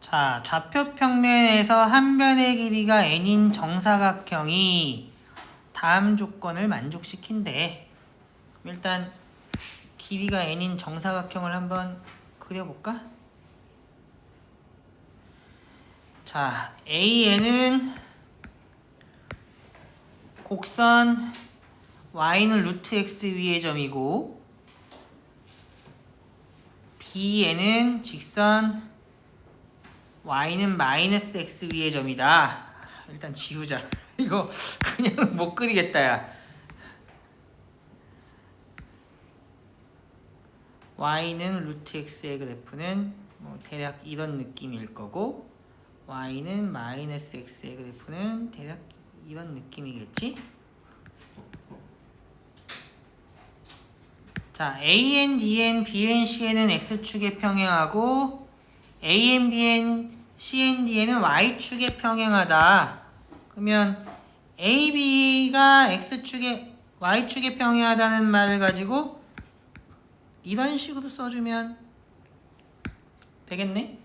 자, 좌표 평면에서 한 변의 길이가 n인 정사각형이 다음 조건을 만족시킨대. 일단 길이가 n인 정사각형을 한번 그려볼까? 자, AN은 곡선 y는 루트 x 위의 점이고 BN은 직선 y는 마이너스 x 위의 점이다. 일단 지우자. 이거 그냥 못 그리겠다 야. y는 루트 x의 그래프는 뭐 대략 이런 느낌일 거고 y는 마이너스 x의 그래프는 대략 이런 느낌이겠지? 자, AN, DN, BN, CN은 x축에 평행하고 AN, BN, CN, DN은 y축에 평행하다. 그러면 AB가 x축에 y축에 평행하다는 말을 가지고 이런 식으로 써주면 되겠네?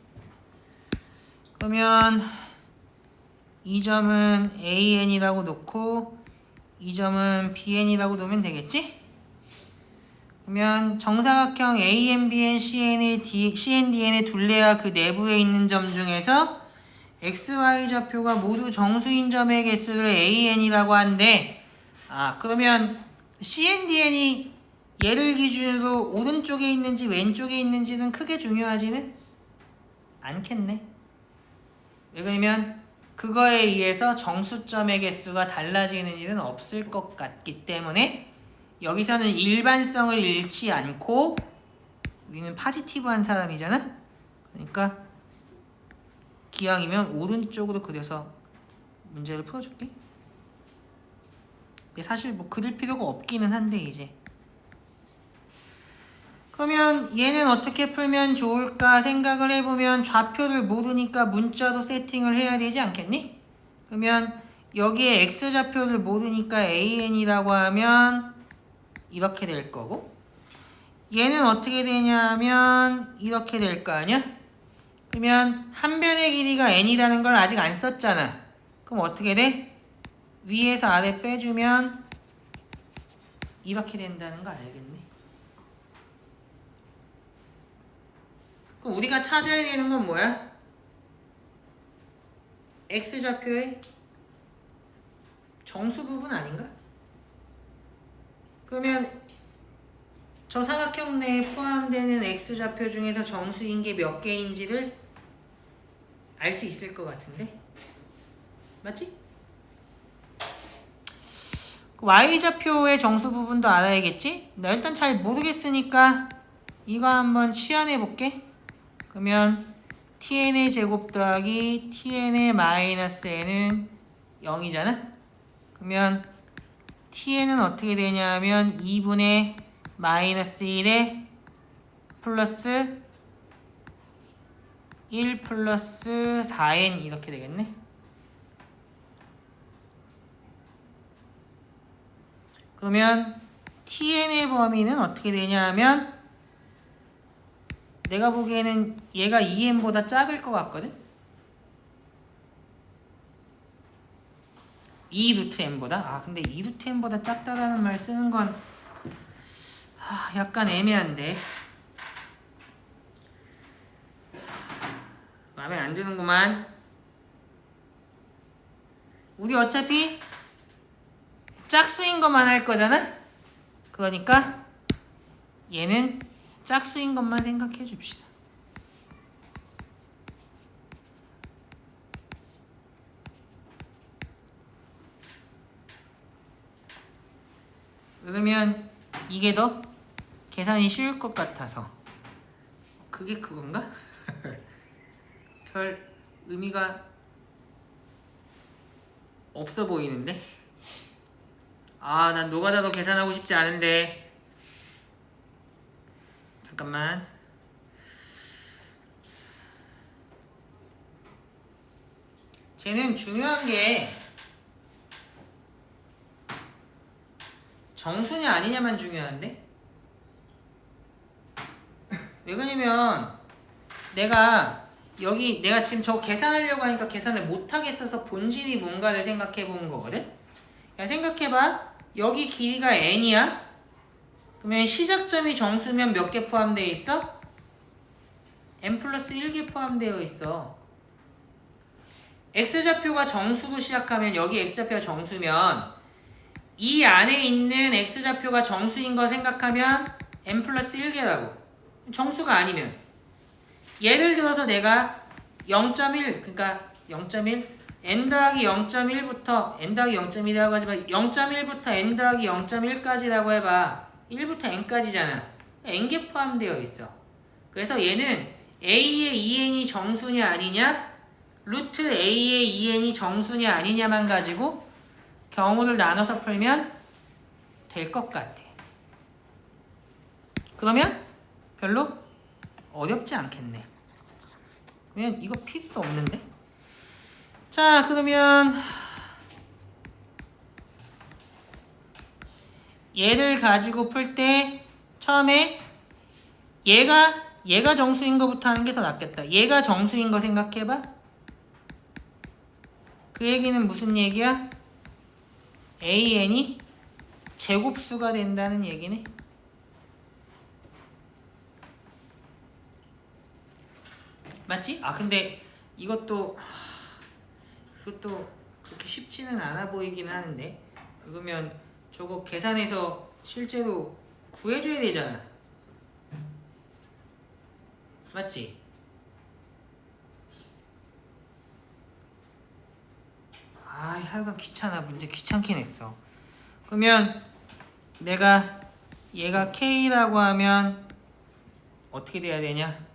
그러면 이 점은 AN이라고 놓고 이 점은 BN이라고 놓으면 되겠지? 그러면 정사각형 ANBN CNDN의 둘레와 그 내부에 있는 점 중에서 XY 좌표가 모두 정수인 점의 개수를 AN이라고 한대. 그러면 CNDN이 얘를 기준으로 오른쪽에 있는지 왼쪽에 있는지는 크게 중요하지는 않겠네. 왜냐면 그거에 의해서 정수점의 개수가 달라지는 일은 없을 것 같기 때문에 여기서는 일반성을 잃지 않고 우리는 파지티브한 사람이잖아. 그러니까 기왕이면 오른쪽으로 그려서 문제를 풀어줄게. 근데 사실 뭐 그릴 필요가 없기는 한데 이제 그러면 얘는 어떻게 풀면 좋을까 생각을 해보면 좌표를 모르니까 문자로 세팅을 해야 되지 않겠니? 그러면 여기에 x좌표를 모르니까 AN이라고 하면 이렇게 될 거고 얘는 어떻게 되냐면 이렇게 될 거 아니야? 그러면 한 변의 길이가 n이라는 걸 아직 안 썼잖아. 그럼 어떻게 돼? 위에서 아래 빼주면 이렇게 된다는 거 알겠네. 그럼 우리가 찾아야 되는 건 뭐야? x좌표의 정수 부분 아닌가? 그러면 저 사각형 내에 포함되는 x좌표 중에서 정수인 게 몇 개인지를 알 수 있을 것 같은데? 맞지? y좌표의 정수 부분도 알아야겠지? 나 일단 잘 모르겠으니까 이거 한번 치환해 볼게. 그러면 tn의 제곱 더하기 tn의 마이너스 n은 0이잖아? 그러면 tn은 어떻게 되냐면 2분의 마이너스 1에 플러스 1 플러스 4n 이렇게 되겠네. 그러면 tn의 범위는 어떻게 되냐면 내가 보기에는 얘가 2n보다 작을 것 같거든? 2루트 n보다? 근데 2루트 n보다 작다라는 말 쓰는 건 약간 애매한데 마음에 안 드는구만. 우리 어차피 짝수인 것만 할 거잖아? 그러니까 얘는 짝수인 것만 생각해 줍시다. 그러면 이게 더 계산이 쉬울 것 같아서. 그게 그건가? 별 의미가 없어 보이는데? 난 노가다도 계산하고 싶지 않은데. 잠깐만. 쟤는 중요한 게 정수냐 아니냐만 중요한데? 왜 그러냐면 내가 여기 내가 지금 저 계산하려고 하니까 계산을 못하겠어서 본질이 뭔가를 생각해 보는 거거든? 야, 생각해봐. 여기 길이가 n이야? 그러면 시작점이 정수면 몇 개 포함되어 있어? n 플러스 1개 포함되어 있어. x좌표가 정수로 시작하면 여기 x좌표가 정수면 이 안에 있는 x좌표가 정수인 거 생각하면 n 플러스 1개라고. 정수가 아니면 예를 들어서 내가 0.1 그러니까 0.1 n 더하기 0.1부터 n 더하기 0.1이라고 하지만 0.1부터 n 더하기 0.1까지라고 해봐. 1부터 n까지잖아. n개 포함되어 있어. 그래서 얘는 a의 2n이 정수냐 아니냐 루트 a의 2n이 정수냐 아니냐만 가지고 경우를 나눠서 풀면 될 것 같아. 그러면 별로 어렵지 않겠네. 그냥 이거 필요도 없는데. 자, 그러면 얘를 가지고 풀 때 처음에 얘가 정수인 거부터 하는 게 더 낫겠다. 얘가 정수인 거 생각해봐. 그 얘기는 무슨 얘기야? an이 제곱수가 된다는 얘기네. 맞지? 아 근데 이것도 그렇게 쉽지는 않아 보이긴 하는데 그러면 저거 계산해서 실제로 구해줘야 되잖아. 맞지? 아 하여간 귀찮아. 문제 귀찮긴 했어. 그러면 내가 얘가 k라고 하면 어떻게 돼야 되냐?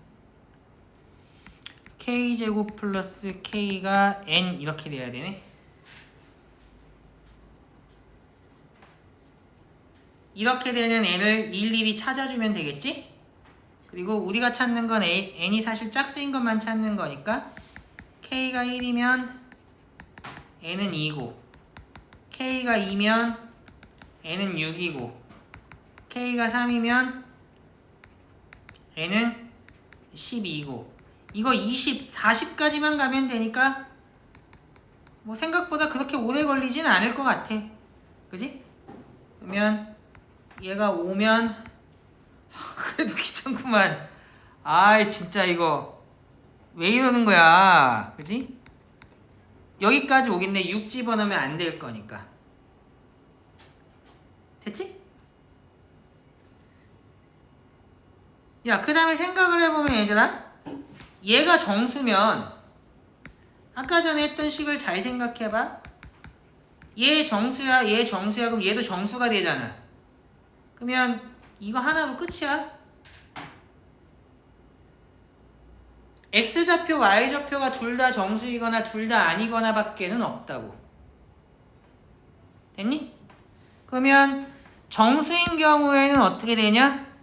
k제곱 플러스 k가 n 이렇게 돼야 되네. 이렇게 되는 n을 일일이 찾아주면 되겠지? 그리고 우리가 찾는 건 n이 사실 짝수인 것만 찾는 거니까 k가 1이면 n은 2고 k가 2면 n은 6이고 k가 3이면 n은 12이고 이거 20, 40까지만 가면 되니까 뭐 생각보다 그렇게 오래 걸리진 않을 것 같아. 그지? 그러면 얘가 오면 그래도 귀찮구만. 아이 진짜 이거 왜 이러는 거야. 그지? 여기까지 오겠네. 6 집어넣으면 안 될 거니까. 됐지? 야, 그 다음에 생각을 해보면 얘들아 얘가 정수면 아까 전에 했던 식을 잘 생각해봐. 얘 정수야 얘 정수야 그럼 얘도 정수가 되잖아. 그러면 이거 하나로 끝이야. x좌표 y좌표가 둘 다 정수이거나 둘 다 아니거나 밖에는 없다고. 됐니? 그러면 정수인 경우에는 어떻게 되냐?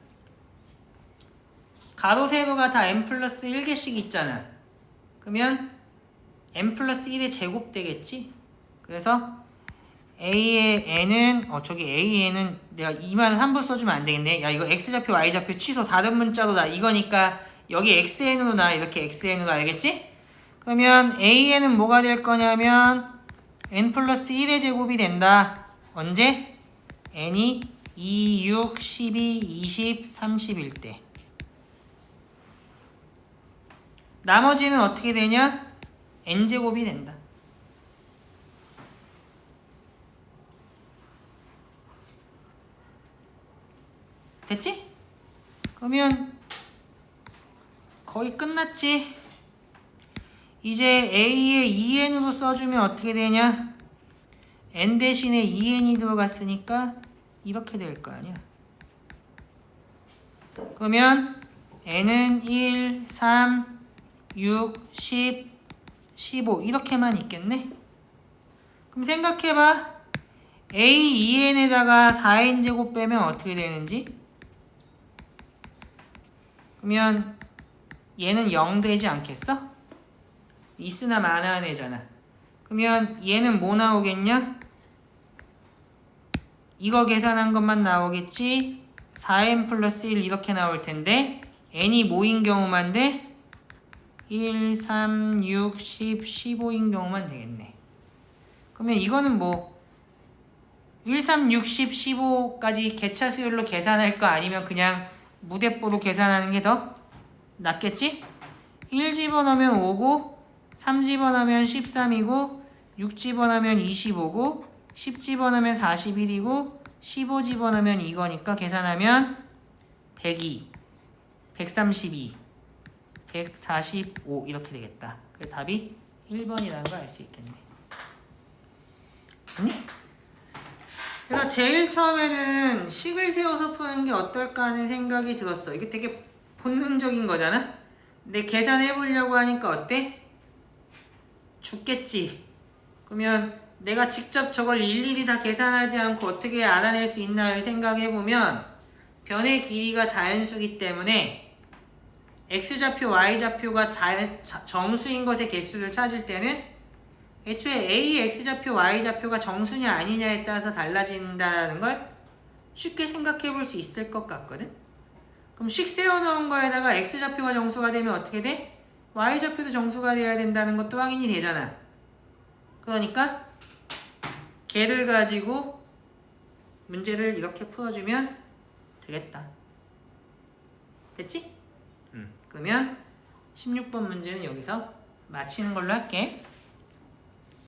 가로 세로가 다 n 플러스 1개씩 있잖아. 그러면 n 플러스 1의 제곱 되겠지? 그래서 a의 n은 저기 a에는 내가 2만 함부 써주면 안 되겠네. 야 이거 x좌표 y좌표 취소 다른 문자로 나 이거니까 여기 xn으로 나 이렇게 xn으로 알겠지? 그러면 a에는 뭐가 될 거냐면 n 플러스 1의 제곱이 된다. 언제? n이 2, 6, 12, 20, 30일 때. 나머지는 어떻게 되냐? n제곱이 된다. 됐지? 그러면 거의 끝났지? 이제 a의 2n으로 써주면 어떻게 되냐? n 대신에 2n이 들어갔으니까 이렇게 될 거 아니야. 그러면 n은 1, 3, 6, 10, 15 이렇게만 있겠네. 그럼 생각해봐. a 2n에다가 4n제곱 빼면 어떻게 되는지? 그러면 얘는 0 되지 않겠어? 있으나 마나한 애잖아. 그러면 얘는 뭐 나오겠냐? 이거 계산한 것만 나오겠지? 4n 플러스 1 이렇게 나올 텐데 n이 뭐인 경우만 돼? 1, 3, 6, 10, 15인 경우만 되겠네. 그러면 이거는 뭐 1, 3, 6, 10, 15까지 개차 수열로 계산할 거 아니면 그냥 무대뽀로 계산하는 게 더 낫겠지? 1 집어넣으면 5고 3 집어넣으면 13이고 6 집어넣으면 25고 10 집어넣으면 41이고 15 집어넣으면 이거니까 계산하면 102, 132, 145 이렇게 되겠다. 그래서 답이 1번이라는 걸 알 수 있겠네. 아니? 그래서 제일 처음에는 식을 세워서 푸는 게 어떨까 하는 생각이 들었어. 이게 되게 본능적인 거잖아? 근데 계산해 보려고 하니까 어때? 죽겠지. 그러면 내가 직접 저걸 일일이 다 계산하지 않고 어떻게 알아낼 수 있나를 생각해 보면 변의 길이가 자연수기 때문에 x좌표, y좌표가 정수인 것의 개수를 찾을 때는 애초에 a x좌표, y좌표가 정수냐 아니냐에 따라서 달라진다는 걸 쉽게 생각해 볼 수 있을 것 같거든? 그럼 식 세워놓은 거에다가 x좌표가 정수가 되면 어떻게 돼? y좌표도 정수가 돼야 된다는 것도 확인이 되잖아. 그러니까 걔를 가지고 문제를 이렇게 풀어주면 되겠다. 됐지? 그러면 16번 문제는 여기서 마치는 걸로 할게.